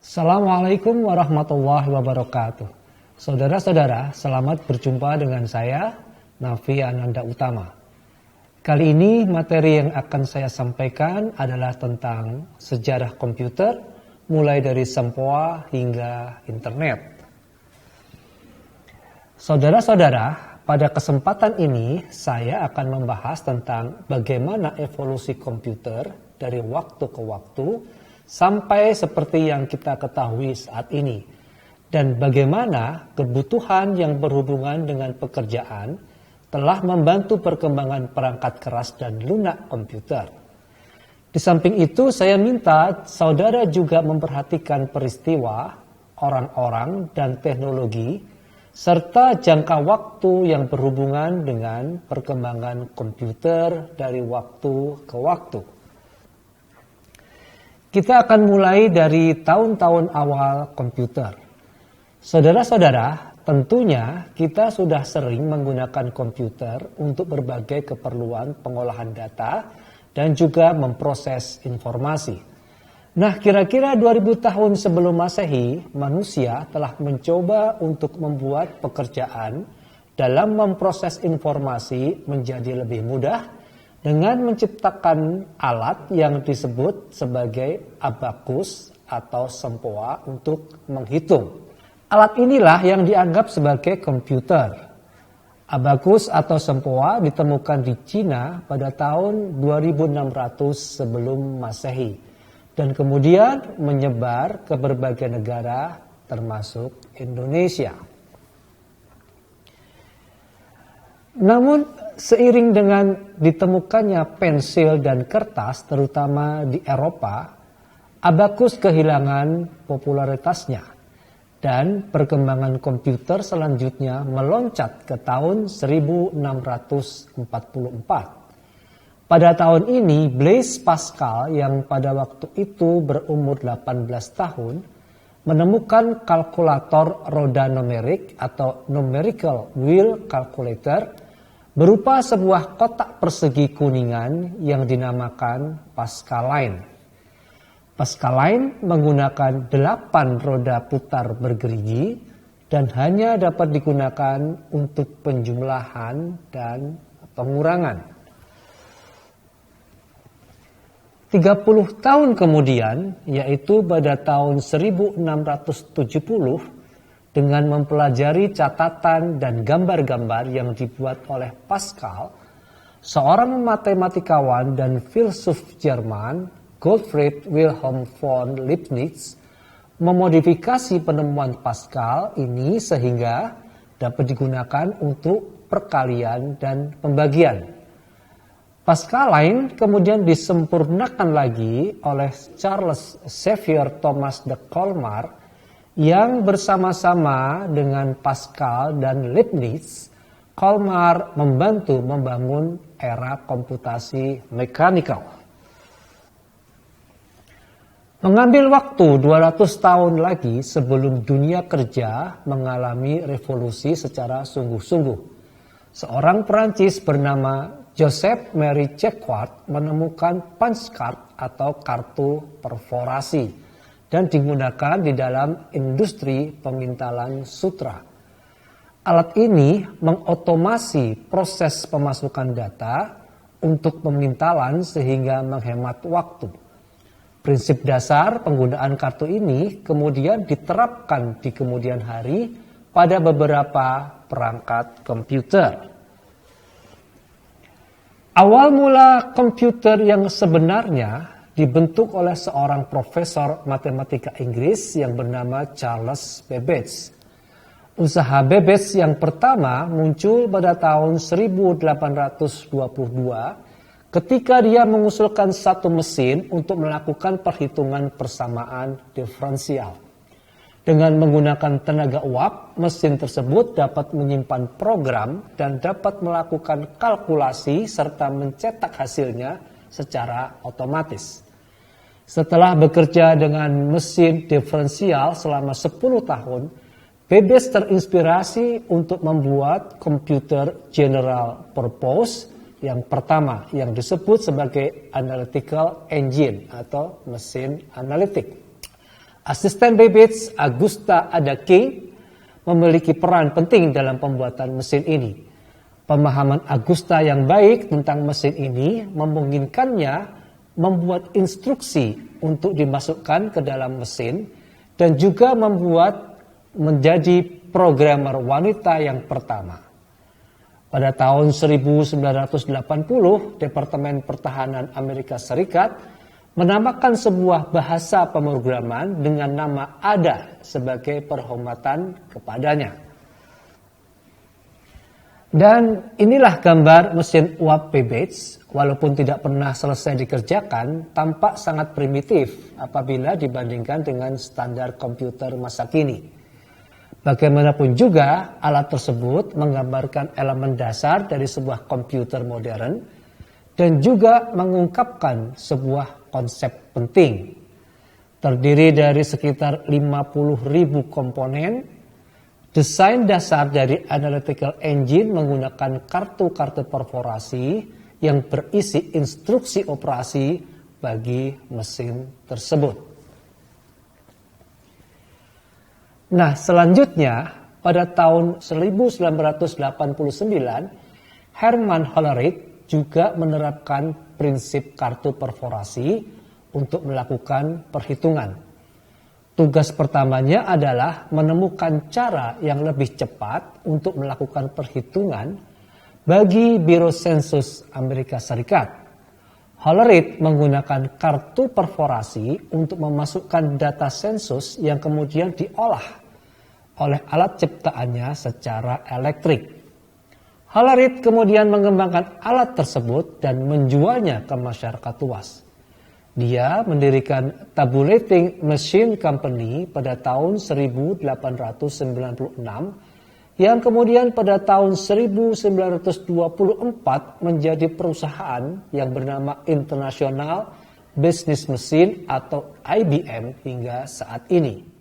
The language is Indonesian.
Assalamualaikum warahmatullahi wabarakatuh. Saudara-saudara, selamat berjumpa dengan saya, Nafi Ananda Utama. Kali ini materi yang akan saya sampaikan adalah tentang sejarah komputer, mulai dari sempoa hingga internet. Saudara-saudara, pada kesempatan ini saya akan membahas tentang bagaimana evolusi komputer dari waktu ke waktu sampai seperti yang kita ketahui saat ini, dan bagaimana kebutuhan yang berhubungan dengan pekerjaan telah membantu perkembangan perangkat keras dan lunak komputer. Di samping itu, saya minta saudara juga memperhatikan peristiwa, orang-orang, dan teknologi, serta jangka waktu yang berhubungan dengan perkembangan komputer dari waktu ke waktu. Kita akan mulai dari tahun-tahun awal komputer. Saudara-saudara, tentunya kita sudah sering menggunakan komputer untuk berbagai keperluan pengolahan data dan juga memproses informasi. Nah, kira-kira 2000 tahun sebelum Masehi, manusia telah mencoba untuk membuat pekerjaan dalam memproses informasi menjadi lebih mudah dengan menciptakan alat yang disebut sebagai abakus atau sempoa untuk menghitung. Alat inilah yang dianggap sebagai komputer. Abakus atau sempoa ditemukan di Cina pada tahun 2600 sebelum Masehi dan kemudian menyebar ke berbagai negara termasuk Indonesia. Namun seiring dengan ditemukannya pensil dan kertas terutama di Eropa, abakus kehilangan popularitasnya dan perkembangan komputer selanjutnya meloncat ke tahun 1644. Pada tahun ini, Blaise Pascal yang pada waktu itu berumur 18 tahun menemukan kalkulator roda numerik atau numerical wheel calculator berupa sebuah kotak persegi kuningan yang dinamakan Pascaline. Pascaline menggunakan 8 roda putar bergerigi dan hanya dapat digunakan untuk penjumlahan dan pengurangan. 30 tahun kemudian, yaitu pada tahun 1670, dengan mempelajari catatan dan gambar-gambar yang dibuat oleh Pascal, seorang matematikawan dan filsuf Jerman, Gottfried Wilhelm von Leibniz, memodifikasi penemuan Pascal ini sehingga dapat digunakan untuk perkalian dan pembagian. Pascaline kemudian disempurnakan lagi oleh Charles Xavier Thomas de Colmar yang bersama-sama dengan Pascal dan Leibniz, Colmar membantu membangun era komputasi mekanikal. Mengambil waktu 200 tahun lagi sebelum dunia kerja mengalami revolusi secara sungguh-sungguh. Seorang Perancis bernama Joseph Marie Jacquard menemukan punch card atau kartu perforasi dan digunakan di dalam industri pemintalan sutra. Alat ini mengotomasi proses pemasukan data untuk pemintalan sehingga menghemat waktu. Prinsip dasar penggunaan kartu ini kemudian diterapkan di kemudian hari pada beberapa perangkat komputer. Awal mula komputer yang sebenarnya dibentuk oleh seorang profesor matematika Inggris yang bernama Charles Babbage. Usaha Babbage yang pertama muncul pada tahun 1822 ketika dia mengusulkan satu mesin untuk melakukan perhitungan persamaan diferensial. Dengan menggunakan tenaga uap, mesin tersebut dapat menyimpan program dan dapat melakukan kalkulasi serta mencetak hasilnya secara otomatis. Setelah bekerja dengan mesin diferensial selama 10 tahun, Babbage terinspirasi untuk membuat komputer general purpose yang pertama yang disebut sebagai analytical engine atau mesin analitik. Asisten Babbage, Augusta Ada King, memiliki peran penting dalam pembuatan mesin ini. Pemahaman Augusta yang baik tentang mesin ini memungkinkannya membuat instruksi untuk dimasukkan ke dalam mesin dan juga membuat menjadi programmer wanita yang pertama. Pada tahun 1980, Departemen Pertahanan Amerika Serikat menamakan sebuah bahasa pemrograman dengan nama Ada sebagai perhormatan kepadanya. Dan inilah gambar mesin uap Babbage, walaupun tidak pernah selesai dikerjakan, tampak sangat primitif apabila dibandingkan dengan standar komputer masa kini. Bagaimanapun juga, alat tersebut menggambarkan elemen dasar dari sebuah komputer modern dan juga mengungkapkan sebuah konsep penting. Terdiri dari sekitar 50.000 komponen, desain dasar dari analytical engine menggunakan kartu-kartu perforasi yang berisi instruksi operasi bagi mesin tersebut. Nah, selanjutnya pada tahun 1989, Herman Hollerith juga menerapkan prinsip kartu perforasi untuk melakukan perhitungan. Tugas pertamanya adalah menemukan cara yang lebih cepat untuk melakukan perhitungan bagi Biro Sensus Amerika Serikat. Hollerith menggunakan kartu perforasi untuk memasukkan data sensus yang kemudian diolah oleh alat ciptaannya secara elektrik. Hollerith kemudian mengembangkan alat tersebut dan menjualnya ke masyarakat luas. Dia mendirikan Tabulating Machine Company pada tahun 1896 yang kemudian pada tahun 1924 menjadi perusahaan yang bernama International Business Machine atau IBM hingga saat ini.